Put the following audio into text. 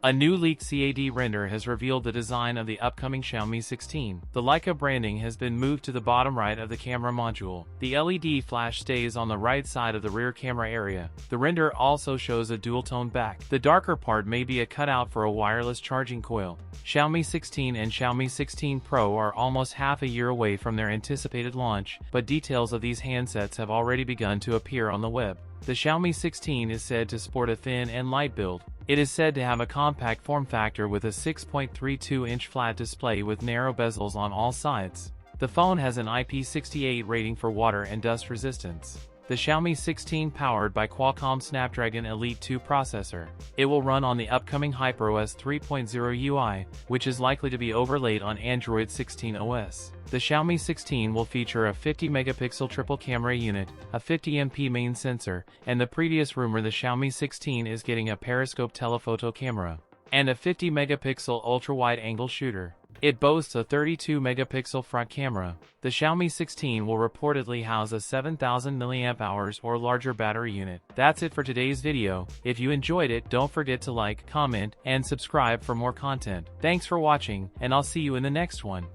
A new leaked CAD render has revealed the design of the upcoming Xiaomi 16. The Leica branding has been moved to the bottom right of the camera module. The LED flash stays on the right side of the rear camera area. The render also shows a dual-tone back. The darker part may be a cutout for a wireless charging coil. Xiaomi 16 and Xiaomi 16 Pro are almost half a year away from their anticipated launch, but details of these handsets have already begun to appear on the web. The Xiaomi 16 is said to sport a thin and light build. It is said to have a compact form factor with a 6.32-inch flat display with narrow bezels on all sides. The phone has an IP68 rating for water and dust resistance. The Xiaomi 16 powered by Qualcomm Snapdragon Elite 2 processor. It will run on the upcoming HyperOS 3.0 UI, which is likely to be overlaid on Android 16 OS. The Xiaomi 16 will feature a 50-megapixel triple camera unit, a 50MP main sensor, and the previous rumor the Xiaomi 16 is getting a periscope telephoto camera, and a 50-megapixel ultra-wide-angle shooter. It boasts a 32-megapixel front camera. The Xiaomi 16 will reportedly house a 7000 mAh or larger battery unit. That's it for today's video. If you enjoyed it, don't forget to like, comment, and subscribe for more content. Thanks for watching, and I'll see you in the next one.